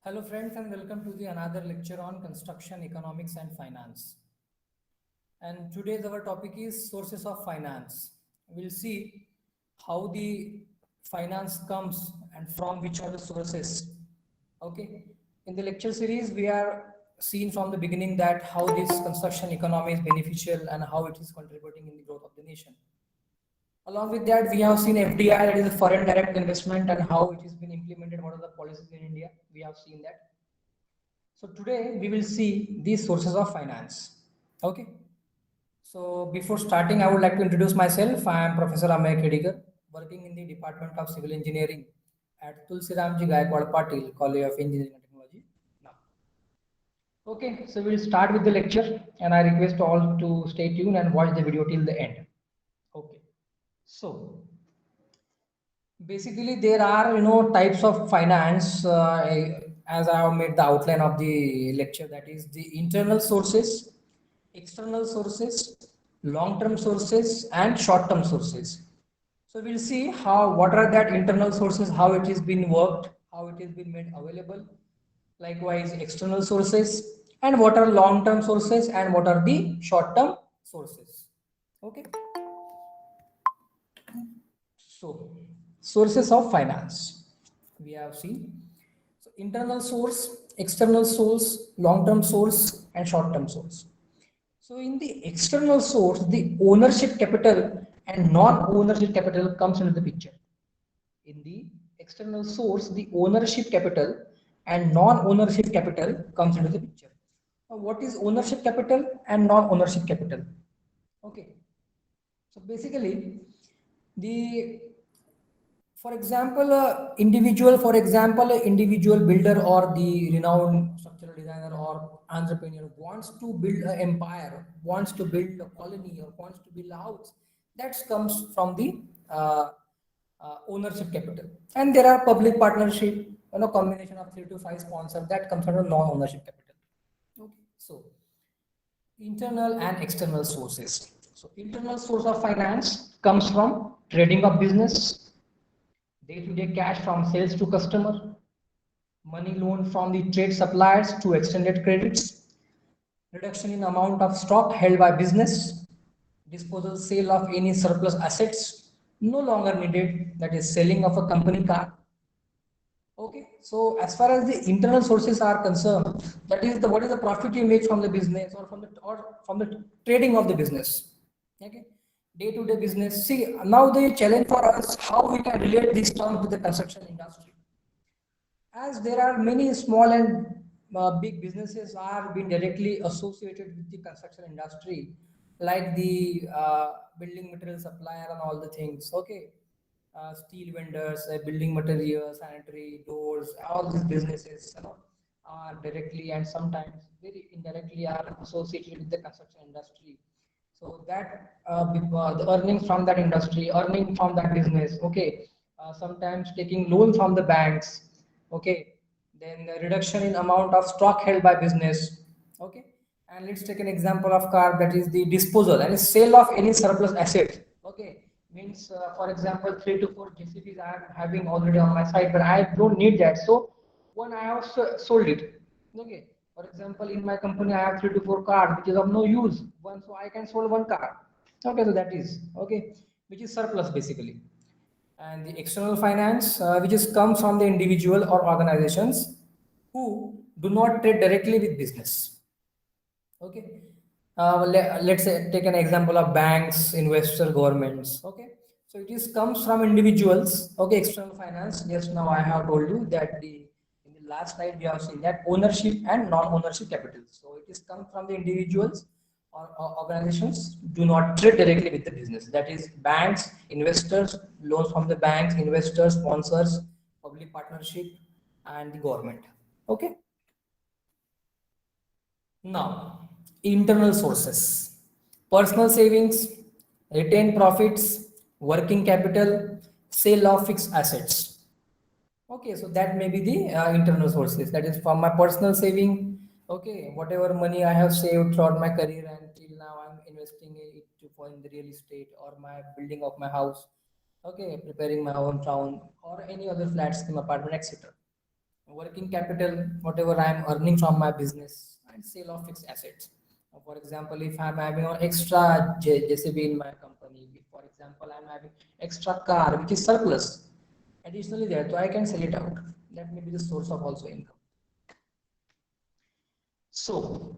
Hello friends and welcome to the another lecture on construction economics and finance. And today's our topic is sources of finance. We'll see how the finance comes and from which are the sources. Okay. In the lecture series, we are seen from the beginning that how this construction economy is beneficial and how it is contributing in the growth of the nation. Along with that, we have seen FDI, that is a foreign direct investment, and how it has been implemented. What are the policies in India? We have seen that. So today we will see these sources of finance. Okay. So before starting, I would like to introduce myself. I am Professor Amey Khedikar, working in the Department of Civil Engineering at Tulsiramji Gaikwad Patil College of Engineering and Technology. Now, okay, so we'll start with the lecture, and I request all to stay tuned and watch the video till the end. Okay. So basically, there are types of finance. As I have made the outline of the lecture, that is the internal sources, external sources, long-term sources, and short-term sources. So we'll see how what are that internal sources, how it is been worked, how it is been made available. Likewise, external sources, and what are long-term sources, and what are the short-term sources. Okay. So, sources of finance we have seen. So, internal source, external source, long-term source, and short-term source. So, in the external source, the ownership capital and non-ownership capital comes into the picture. In the external source, the ownership capital and non-ownership capital comes into the picture. Now, what is ownership capital and non-ownership capital? Okay. So basically, the individual builder or the renowned structural designer or entrepreneur wants to build an empire, wants to build a colony, or wants to build a house. That comes from the ownership capital. And there are public partnership, combination of 3 to 5 sponsors, that comes under non-ownership capital. Okay. So internal and external sources. So internal source of finance comes from trading of business, day-to-day cash from sales to customer, money loan from the trade suppliers to extended credits, reduction in amount of stock held by business, disposal sale of any surplus assets no longer needed, that is selling of a company car. Okay, so as far as the internal sources are concerned, that is the what is the profit you make from the business or from the trading of the business. Okay, day-to-day business. See, now the challenge for us how we can relate these terms with the construction industry, as there are many small and big businesses are being directly associated with the construction industry, like the building material supplier and all the things. Okay, steel vendors, building materials, sanitary doors, all these businesses, are directly and sometimes very indirectly are associated with the construction industry. So that the earnings from that industry, earning from that business, okay, sometimes taking loan from the banks, okay, then the reduction in amount of stock held by business, okay, and let's take an example of car, that is the disposal and sale of any surplus asset, okay, means for example 3 to 4 JCBs I am having already on my side, but I don't need that, so one I have sold it, okay. For example, in my company, I have 3 to 4 cars, which is of no use. One, so I can sold one car. Okay, so that is okay, which is surplus basically. And the external finance, which is comes from the individual or organizations who do not trade directly with business. Okay. Let's say take an example of banks, investor, governments. Okay. So it is comes from individuals. Okay, external finance. Yes, now I have told you that the in the last slide we have seen that ownership and non-ownership capital. So it is come from the individuals or organizations do not trade directly with the business. That is banks, investors, loans from the banks, investors, sponsors, public partnership, and the government. Okay. Now, internal sources, personal savings, retained profits, working capital, sale of fixed assets. Okay, so that may be the internal sources. That is from my personal saving. Okay, whatever money I have saved throughout my career until now, I'm investing it to for in the real estate or my building of my house. Okay, preparing my own town or any other flats in my apartment, etc. working capital, whatever I am earning from my business, and sale of fixed assets. For example, if I'm having an extra JCB in my company, if, for example, I'm having extra car which is surplus, additionally there, so I can sell it out. That may be the source of also income. So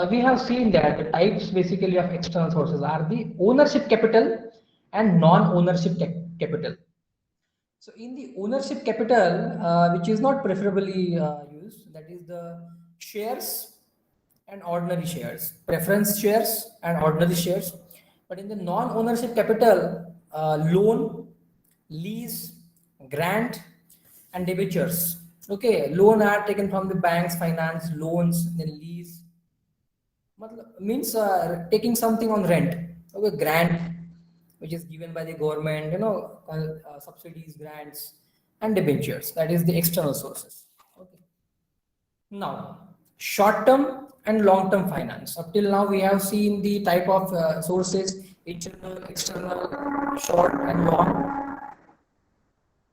we have seen that the types basically of external sources are the ownership capital and non-ownership capital. So in the ownership capital, which is not preferably used, that is the shares and ordinary shares, preference shares and ordinary shares. But in the non-ownership capital, loan, lease, grant, and debentures. Okay, loan are taken from the banks, finance, loans, then lease. Means taking something on rent. Okay, grant, which is given by the government, subsidies, grants, and debentures. That is the external sources. Okay. Now, short-term and long-term finance. Up till now, we have seen the type of sources: internal, external, short, and long.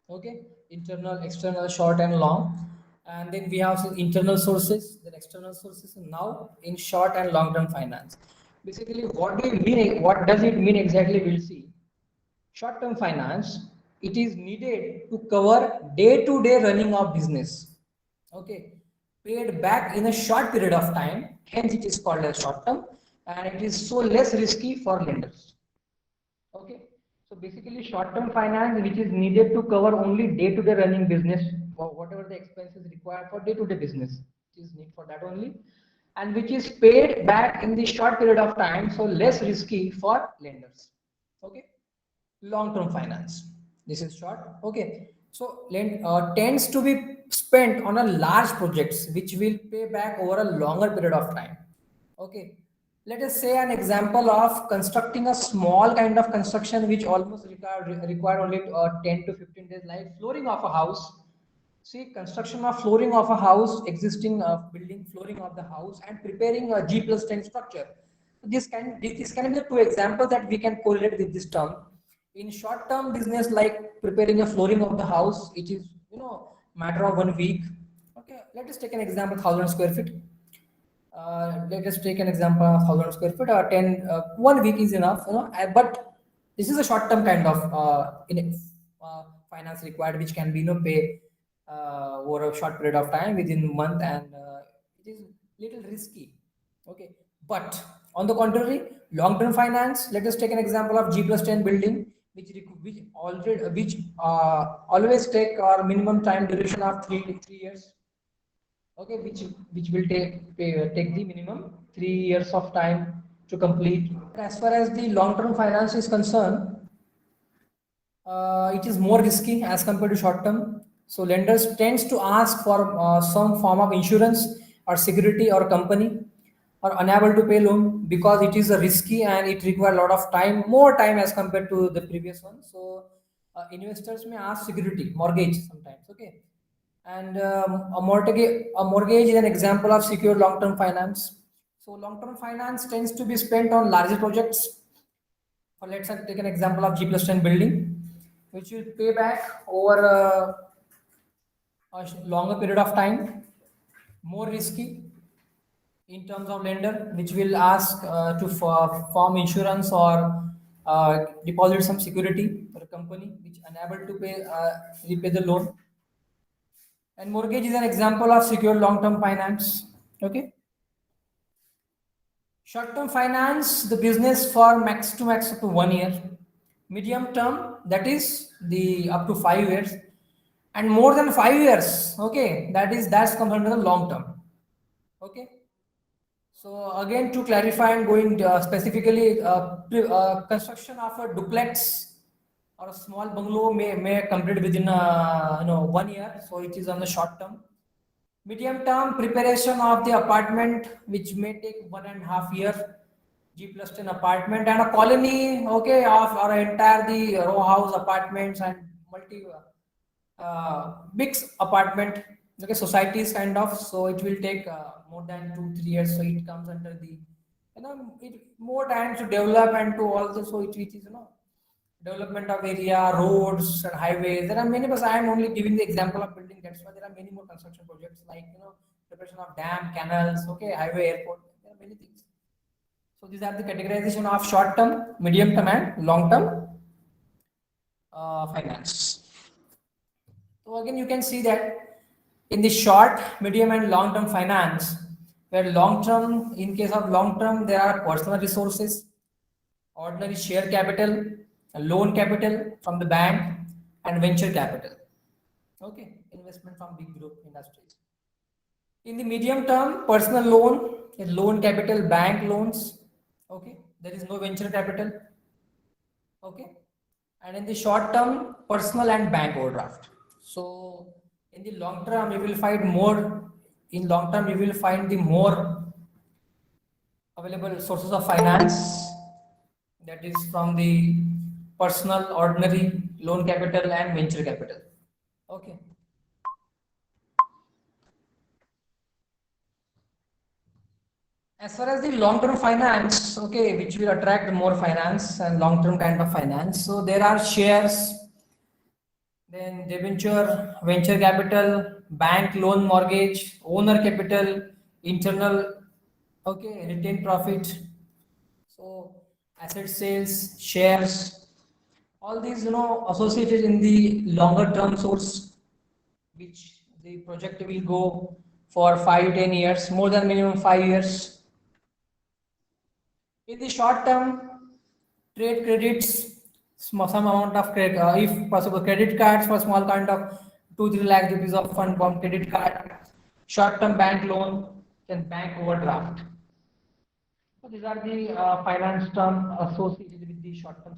Okay, internal, external, short, and long. And then we have some internal sources, then external sources. And now, in short and long-term finance. Basically, what do you mean? What does it mean exactly? We'll see. Short-term finance, it is needed to cover day-to-day running of business. Okay, paid back in a short period of time. Hence, it is called as short-term, and it is so less risky for lenders. Okay, so basically, short-term finance, which is needed to cover only day-to-day running business, or whatever the expenses required for day-to-day business, is need for that only, and which is paid back in the short period of time, so less risky for lenders. Okay. Long-term finance, this is short. Okay, so tends to be spent on a large projects which will pay back over a longer period of time. Okay, let us say an example of constructing a small kind of construction which almost require only 10 to 15 days, like flooring of a house. See, construction of flooring of a house, existing building flooring of the house, and preparing a G+10 structure. This can be the two examples that we can correlate with this term. In short term business, like preparing a flooring of the house, it is matter of 1 week. Okay, let us take an example, 1,000 square feet. Let us take an example of 1,000 square feet, or 1 week is enough, but this is a short term kind of finance required, which can be pay over a short period of time within a month, and it is little risky. Okay, but on the contrary, long term finance, let us take an example of G+10 building, which always take our minimum time duration of 3 years. Okay, which will take the minimum 3 years of time to complete. As far as the long term finance is concerned, it is more risky as compared to short term. So lenders tends to ask for some form of insurance or security, or company are unable to pay loan because it is a risky and it requires a lot of time, more time as compared to the previous one. So investors may ask security, mortgage sometimes. Okay, and a mortgage is an example of secure long-term finance. So long-term finance tends to be spent on larger projects. Or let's take an example of G+10 building, which will pay back over a longer period of time, more risky in terms of lender, which will ask to form insurance or deposit some security for a company which unable to repay the loan. And mortgage is an example of secure long-term finance. Okay. Short-term finance, the business for max to 1 year. Medium term, that is the up to 5 years, and more than 5 years. Okay, that's comes under the long term. Okay. So again, to clarify and going specifically, construction of a duplex or a small bungalow may complete within 1 year. So it is on the short term. Medium term, preparation of the apartment, which may take 1.5 years, G+10 apartment, and a colony, okay, of or entire the row house apartments and multi big apartment, okay, societies kind of. So it will take more than 2-3 years. So it comes under the it more time to develop and to also, so it is development of area, roads and highways. There are many, but I am only giving the example of building. That's why there are many more construction projects like preparation of dam, canals, okay, highway, airport. There are many things. So these are the categorization of short term, medium term, and long term finance. So again, you can see that in the short, medium, and long term finance, where long term, in case of long term, there are personal resources, ordinary share capital, loan capital from the bank, and venture capital. Okay, investment from big group industries. In the medium term, personal loan capital, bank loans. Okay, there is no venture capital. Okay, and in the short term, personal and bank overdraft. So in the long term, you will find more. In long term, you will find the more available sources of finance, that is from the personal, ordinary, loan capital, and venture capital. Okay. As far as the long-term finance, okay, which will attract more finance and long-term kind of finance. So there are shares, then debenture, venture capital, bank loan mortgage, owner capital, internal, okay, retained profit. So asset sales, shares, all these associated in the longer term source, which the project will go for 5-10 years, more than minimum 5 years. In the short term, trade credits, some amount of credit, if possible, credit cards for small kind of 2-3 lakh rupees of fund from credit card, short term bank loan, then bank overdraft. So these are the finance term associated with the short term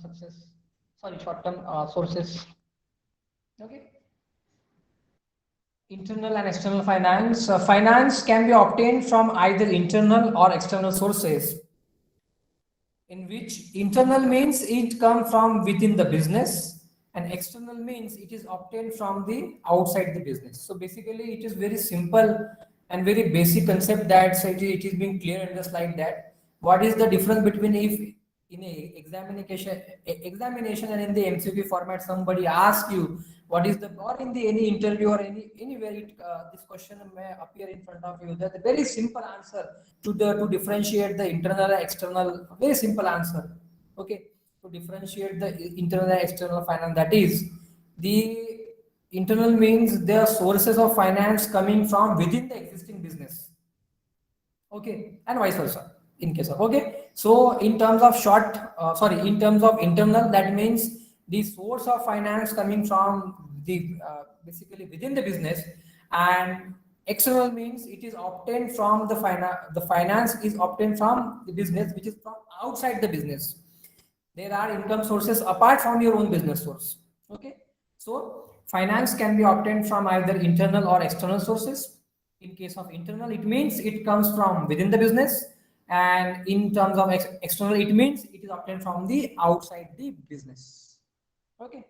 short term sources. Okay. Internal and external finance. Finance can be obtained from either internal or external sources, in which internal means it comes from within the business and external means it is obtained from the outside the business. So basically it is very simple and very basic concept that it is being clear in the slide, that what is the difference between if in a examination and in the MCQ format somebody asks you what is the, or in the any interview or anywhere this question may appear in front of you, that a very simple answer to differentiate the internal and external, very simple answer. Okay, to differentiate the internal and external finance, that is the internal means there are sources of finance coming from within the existing business. Okay, and vice versa in case of, okay. So in terms of in terms of internal, that means the source of finance coming from the basically within the business, and external means it is obtained from the finance is obtained from the business, which is from outside the business. There are income sources apart from your own business source. Okay, so finance can be obtained from either internal or external sources. In case of internal, it means it comes from within the business, and in terms of external, it means it is obtained from the outside the business. Okay,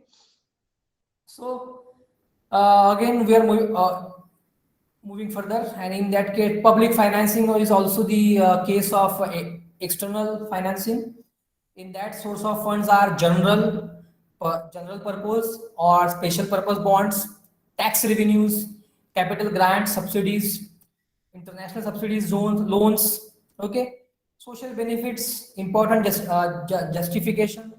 so again we are moving further, and in that case public financing is also the case of external financing. In that, source of funds are general purpose or special purpose bonds, tax revenues, capital grants, subsidies, international subsidies, loans. Okay, social benefits, important justification,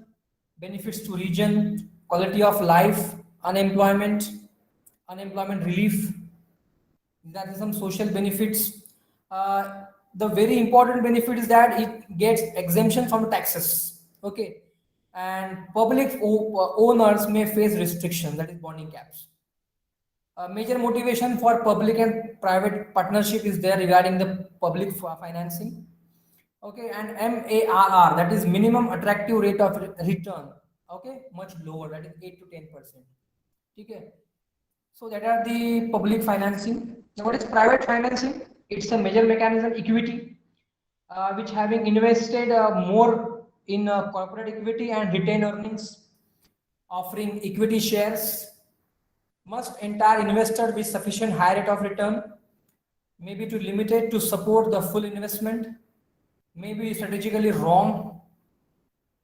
benefits to region, quality of life, unemployment relief. That is some social benefits. The very important benefit is that it gets exemption from taxes. Okay, and public owners may face restrictions, that is bonding caps. Major motivation for public and private partnership is there regarding the public financing. Okay, and MARR, that is minimum attractive rate of return. Okay, much lower, that is 8 to 10%. Okay, so that are the public financing. Now, what is private financing? It's a major mechanism, equity, which having invested more in corporate equity and retained earnings, offering equity shares, must enter investor with sufficient high rate of return, maybe to limit it to support the full investment, maybe strategically wrong,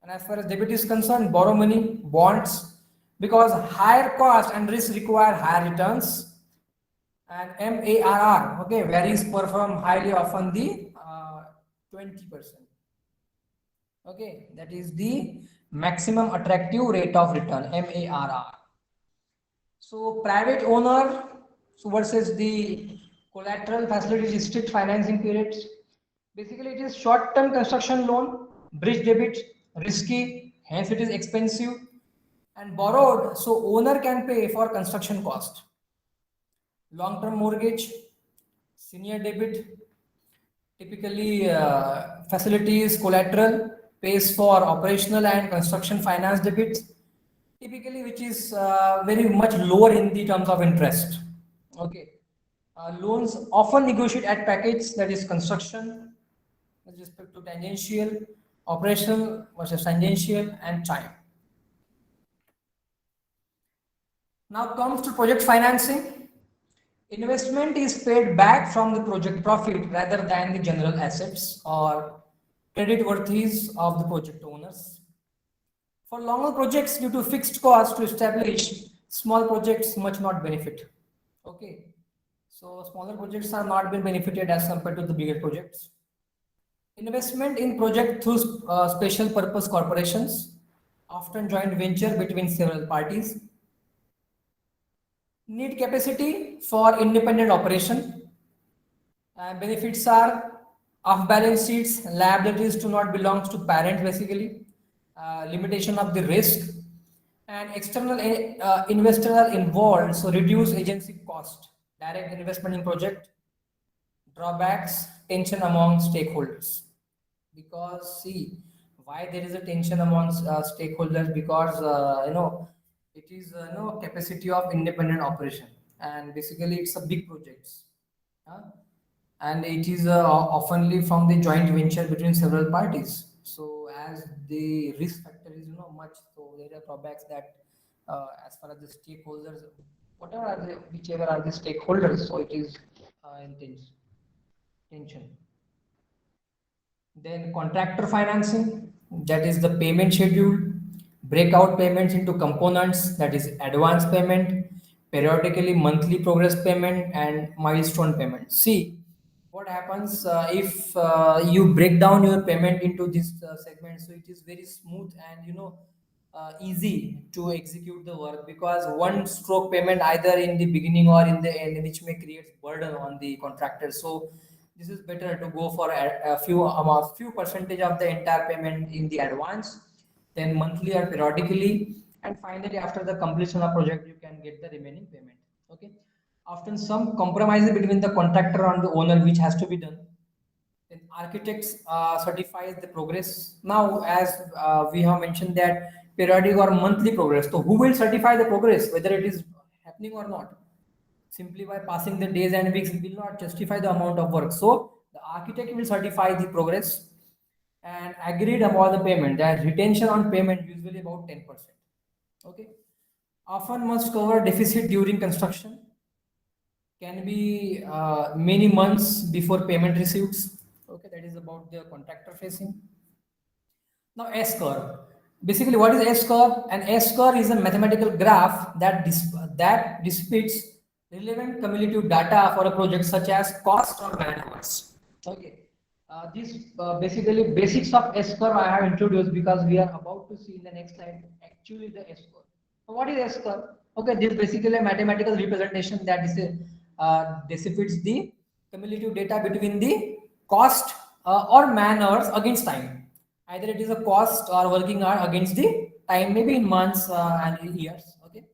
And as far as debit is concerned, borrow money, bonds, because higher cost and risk require higher returns. And MARR, okay, varies perform highly often the 20%. Okay, that is the maximum attractive rate of return, MARR. So private owner versus the collateral facility strict financing periods. Basically, it is short-term construction loan, bridge debit, risky, hence it is expensive, and borrowed, so owner can pay for construction cost. Long-term mortgage, senior debit, typically facilities collateral pays for operational and construction finance debits, typically which is very much lower in the terms of interest. Okay. Loans often negotiate at package, that is construction with respect to tangential, operational versus tangential, and time. Now comes to project financing. Investment is paid back from the project profit rather than the general assets or credit worthies of the project owners. For longer projects, due to fixed costs to establish, small projects much not benefit. Okay, so smaller projects are not being benefited as compared to the bigger projects. Investment in project through special purpose corporations, often joint venture between several parties. Need capacity for independent operation. Benefits are off balance sheets, liabilities do not belong to parent basically, limitation of the risk, and external investors are involved, so reduce agency cost, direct investment in project. Drawbacks, tension among stakeholders. Because see, why there is a tension amongst stakeholders, because it is capacity of independent operation, and basically it's a big projects, and it is oftenly from the joint venture between several parties. So as the risk factor is much, so there are drawbacks that as far as the stakeholders, whatever are the whichever are the stakeholders, so it is intense tension. Then contractor financing, that is the payment schedule, breakout payments into components, that is advance payment, periodically monthly progress payment, and milestone payment. See, what happens if you break down your payment into this segment, so it is very smooth and easy to execute the work, because one stroke payment either in the beginning or in the end, which may create burden on the contractor. So this is better to go for a few percentage of the entire payment in the advance, then monthly or periodically, and finally after the completion of project you can get the remaining payment. Okay, often some compromise between the contractor and the owner which has to be done. Then architects certifies the progress. Now as we have mentioned that periodic or monthly progress, so who will certify the progress whether it is happening or not? Simply by passing the days and weeks will not justify the amount of work. So the architect will certify the progress and agreed about the payment. That retention on payment usually about 10%. Okay. Often must cover deficit during construction. Can be many months before payment receipts. Okay, that is about the contractor facing. Now S curve. Basically, what is S curve? An S curve is a mathematical graph that dissipates relevant cumulative data for a project such as cost or man hours. Okay. This basically basics of S curve I have introduced because we are about to see in the next slide actually the S curve. So what is S curve? Okay, this is basically a mathematical representation that dissipates the cumulative data between the cost or man hours against time. Either it is a cost or working hour against the time, maybe in months and in years. Okay.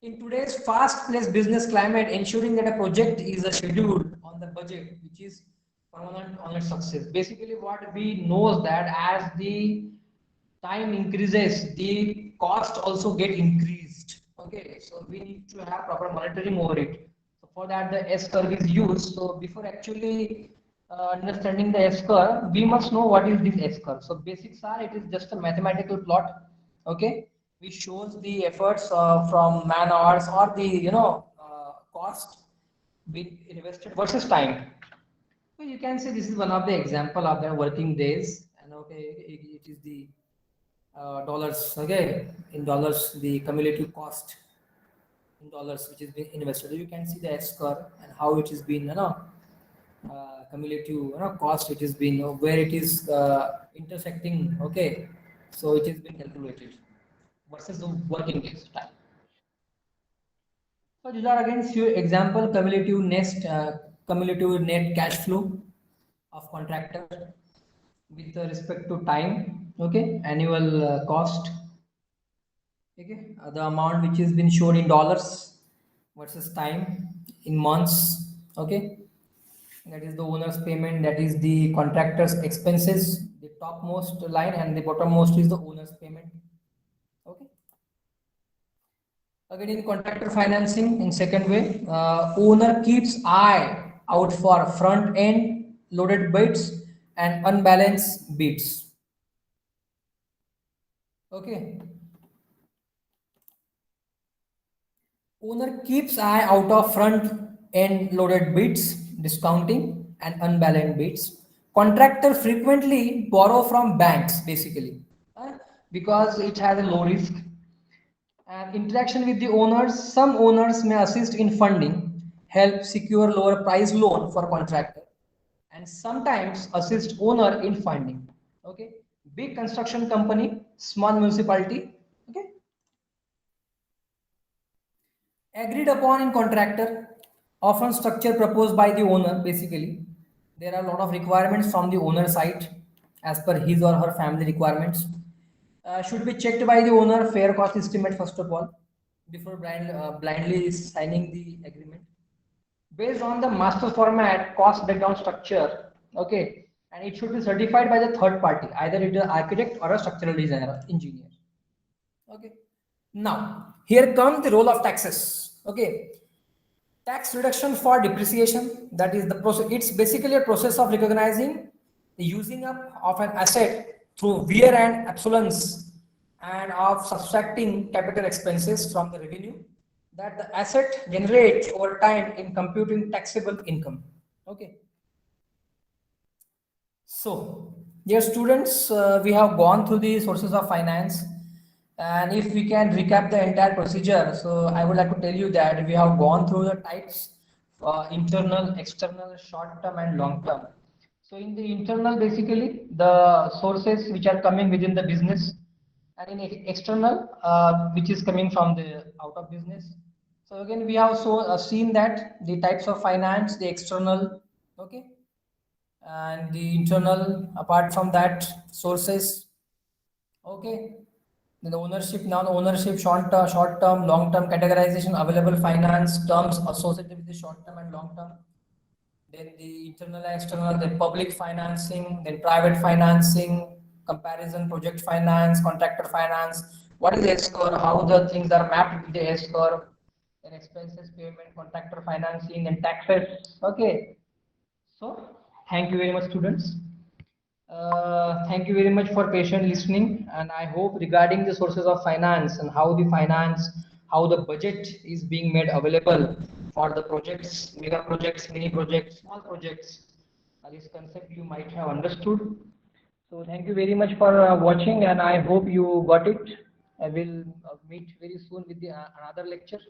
In today's fast-paced business climate, ensuring that a project is scheduled on the budget, which is permanent on its success. Basically, what we know is that as the time increases, the cost also get increased. Okay, so we need to have proper monitoring over it. So for that, the S curve is used. So before actually understanding the S curve, we must know what is this S curve. So basics are, it is just a mathematical plot. Okay, which shows the efforts from man hours or the cost being invested versus time. So you can say this is one of the example of the working days, and okay, it is the dollars. Okay, in dollars, the cumulative cost in dollars which is being invested. You can see the S curve and how it has been, cumulative, cost. It has been where it is intersecting. Okay, so it has been calculated versus the working days time. So these are again few example cumulative net cash flow of contractor with respect to time. Okay, annual cost. Okay, the amount which has been shown in dollars versus time in months. Okay, that is the owner's payment. That is the contractor's expenses. The topmost line and the bottommost is the owner's payment. Okay. Again, in contractor financing, in second way, owner keeps eye out for front end loaded bids and unbalanced bids. Okay. Owner keeps eye out of front end loaded bids, discounting and unbalanced bids. Contractor frequently borrow from banks basically, because it has a low risk. And interaction with the owners, some owners may assist in funding, help secure lower price loan for contractor, and sometimes assist owner in funding. Okay, big construction company, small municipality. Okay, agreed upon in contractor, often structure proposed by the owner. Basically, there are a lot of requirements from the owner side as per his or her family requirements. Should be checked by the owner fair cost estimate first of all before blindly signing the agreement based on the master format cost breakdown structure. Okay, and it should be certified by the third party, either it is architect or a structural designer engineer. Okay, now here comes the role of taxes. Okay, tax reduction for depreciation, that is the process. It's basically a process of recognizing the using up of an asset through wear and obsolescence and of subtracting capital expenses from the revenue that the asset generates over time in computing taxable income. Okay, so, dear students, we have gone through the sources of finance, and if we can recap the entire procedure, so I would like to tell you that we have gone through the types, internal, external, short term, and long term. So, in the internal, basically, the sources which are coming within the business, and in external, which is coming from the out of business. So, again, we have seen that the types of finance, the external, okay, and the internal apart from that sources. Okay, then the ownership, non-ownership, short term, long term categorization, available finance terms associated with the short term and long term, then the internal and external, then public financing, then private financing, comparison, project finance, contractor finance, what is S curve, how the things are mapped with the S curve, then expenses payment, contractor financing, and taxes. Okay, so thank you very much, students. Thank you very much for patient listening, and I hope regarding the sources of finance and how the finance, how the budget is being made available for the projects, mega projects, mini projects, small projects. This concept you might have understood. So thank you very much for watching, and I hope you got it. I will meet very soon with the another lecture.